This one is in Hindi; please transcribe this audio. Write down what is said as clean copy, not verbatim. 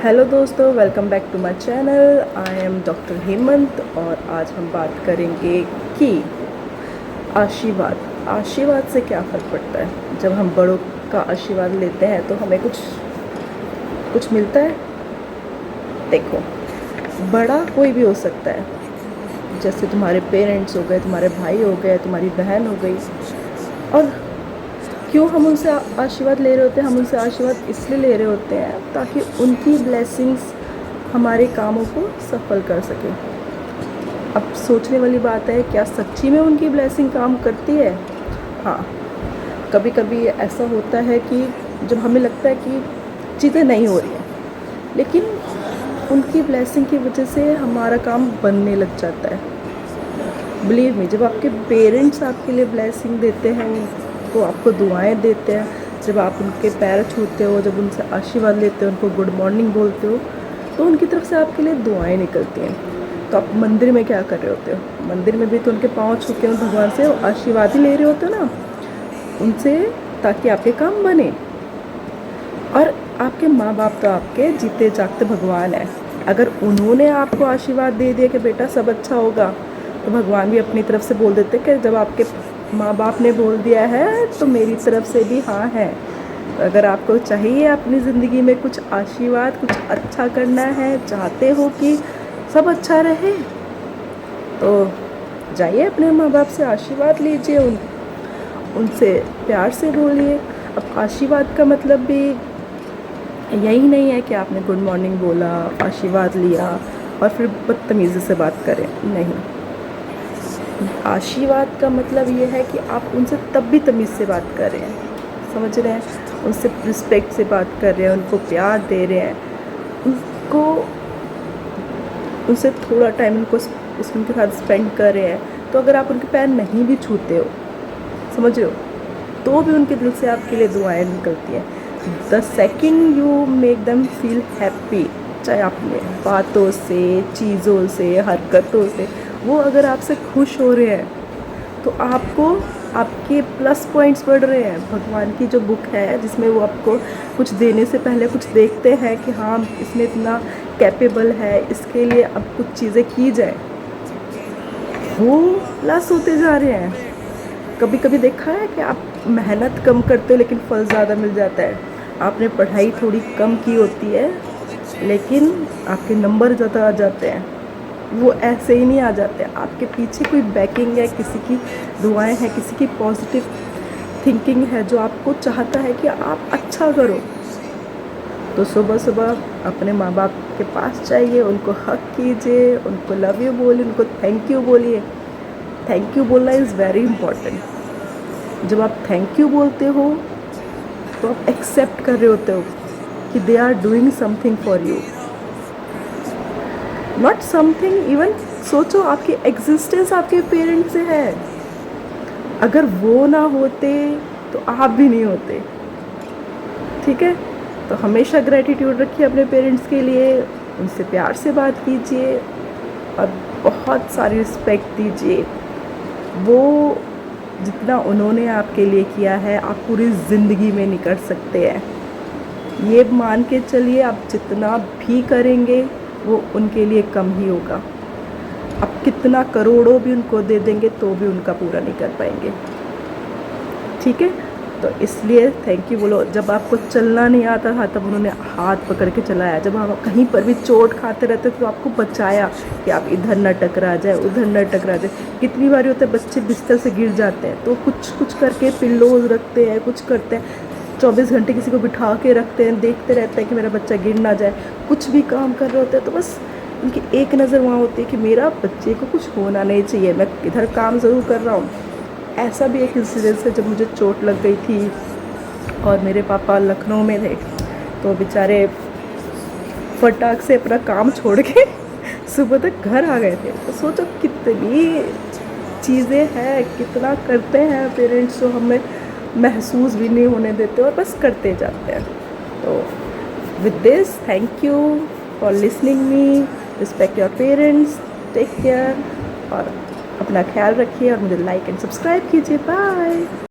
हेलो दोस्तों, welcome back to my channel. I am doctor Hemant और आज हम बात करेंगे कि आशीर्वाद से क्या फ़र्क पड़ता है। जब हम बड़ों का आशीर्वाद लेते हैं तो हमें कुछ कुछ मिलता है। देखो, बड़ा कोई भी हो सकता है, जैसे तुम्हारे पेरेंट्स हो गए, तुम्हारे भाई हो गए, तुम्हारी बहन हो गई। और क्यों हम उनसे आशीर्वाद ले रहे होते हैं? हम उनसे आशीर्वाद इसलिए ले रहे होते हैं ताकि उनकी ब्लेसिंग्स हमारे कामों को सफल कर सके। अब सोचने वाली बात है, क्या सच्ची में उनकी ब्लेसिंग काम करती है? हाँ, कभी कभी ऐसा होता है कि जब हमें लगता है कि चीज़ें नहीं हो रही हैं, लेकिन उनकी ब्लेसिंग की वजह से हमारा काम बनने लग जाता है। बिलीव मी, जब आपके पेरेंट्स आपके लिए ब्लेसिंग देते हैं, वो आपको दुआएं देते हैं, जब आप उनके पैर छूते हो, जब उनसे आशीर्वाद लेते हो, उनको गुड मॉर्निंग बोलते हो, तो उनकी तरफ से आपके लिए दुआएं निकलती हैं। तो आप मंदिर में क्या कर रहे होते हो? मंदिर में भी तो उनके पाँव छू के भगवान से आशीर्वाद ही ले रहे होते हो ना, उनसे, ताकि आपके काम बने। और आपके माँ बाप तो आपके जीते जागते भगवान है। अगर उन्होंने आपको आशीर्वाद दे दिया कि बेटा सब अच्छा होगा, तो भगवान भी अपनी तरफ से बोल देते कि जब आपके माँ बाप ने बोल दिया है तो मेरी तरफ से भी हाँ है। तो अगर आपको चाहिए अपनी ज़िंदगी में कुछ आशीर्वाद, कुछ अच्छा करना है, चाहते हो कि सब अच्छा रहे, तो जाइए अपने माँ बाप से आशीर्वाद लीजिए, उनसे प्यार से बोलिए। अब आशीर्वाद का मतलब भी यही नहीं है कि आपने गुड मॉर्निंग बोला, आशीर्वाद लिया और फिर बदतमीज़ी से बात करें। नहीं, आशीर्वाद का मतलब ये है कि आप उनसे तब भी तमीज़ से बात कर रहे हैं, समझ रहे हैं? उनसे रिस्पेक्ट से बात कर रहे हैं, उनको प्यार दे रहे हैं, उनको उनसे थोड़ा टाइम उनके साथ स्पेंड कर रहे हैं। तो अगर आप उनके पैर नहीं भी छूते हो, समझ रहे हो, तो भी उनके दिल से आपके लिए दुआएं निकलती हैं। The second you make them feel happy, चाहे आपने बातों से, चीज़ों से, हरकतों से, वो अगर आपसे खुश हो रहे हैं तो आपको आपके प्लस पॉइंट्स बढ़ रहे हैं। भगवान की जो बुक है जिसमें वो आपको कुछ देने से पहले कुछ देखते हैं कि हाँ, इसमें इतना कैपेबल है, इसके लिए अब कुछ चीज़ें की जाए, वो प्लस होते जा रहे हैं। कभी कभी देखा है कि आप मेहनत कम करते हो लेकिन फल ज़्यादा मिल जाता है। आपने पढ़ाई थोड़ी कम की होती है लेकिन आपके नंबर ज़्यादा आ जाते हैं। वो ऐसे ही नहीं आ जाते, आपके पीछे कोई बैकिंग है, किसी की दुआएं हैं, किसी की पॉजिटिव थिंकिंग है जो आपको चाहता है कि आप अच्छा करो। तो सुबह सुबह अपने माँ बाप के पास जाइए, उनको हक कीजिए, उनको लव यू बोलिए, उनको थैंक यू बोलिए। थैंक यू बोलना इज़ वेरी इम्पॉर्टेंट। जब आप थैंक यू बोलते हो तो आप एक्सेप्ट कर रहे होते हो कि they are doing something for you, not something. Even सोचो, आपकी एग्जिस्टेंस आपके पेरेंट्स से है। अगर वो ना होते तो आप भी नहीं होते। ठीक है, तो हमेशा ग्रेटिट्यूड रखिए अपने पेरेंट्स के लिए, उनसे प्यार से बात कीजिए और बहुत सारी रिस्पेक्ट दीजिए। वो जितना उन्होंने आपके लिए किया है, आप पूरी ज़िंदगी में नहीं कर सकते हैं। ये मान के चलिए, आप जितना भी करेंगे वो उनके लिए कम ही होगा। आप कितना करोड़ों भी उनको दे देंगे तो भी उनका पूरा नहीं कर पाएंगे। ठीक है, तो इसलिए थैंक यू बोलो। जब आपको चलना नहीं आता था तब उन्होंने हाथ पकड़ के चलाया। जब आप कहीं पर भी चोट खाते रहते तो आपको बचाया कि आप इधर न टकरा जाए, उधर न टकरा जाए। कितनी बार होता है बच्चे बिस्तर से गिर जाते हैं तो कुछ करके पिल्लोज रखते हैं, कुछ करते हैं, 24 घंटे किसी को बिठा के रखते हैं, देखते रहते हैं कि मेरा बच्चा गिर ना जाए। कुछ भी काम कर रहे होते हैं तो बस उनकी एक नज़र वहाँ होती है कि मेरा बच्चे को कुछ होना नहीं चाहिए, मैं इधर काम ज़रूर कर रहा हूँ। ऐसा भी एक इंसिडेंस है जब मुझे चोट लग गई थी और मेरे पापा लखनऊ में थे, तो बेचारे फटाक से अपना काम छोड़ के सुबह तक घर आ गए थे। तो सोचो कितनी चीज़ें हैं, कितना करते हैं पेरेंट्स जो हमें महसूस भी नहीं होने देते और बस करते जाते हैं। तो with this, thank you for listening me, respect your parents, take care और अपना ख्याल रखिए और मुझे लाइक एंड सब्सक्राइब कीजिए। बाय।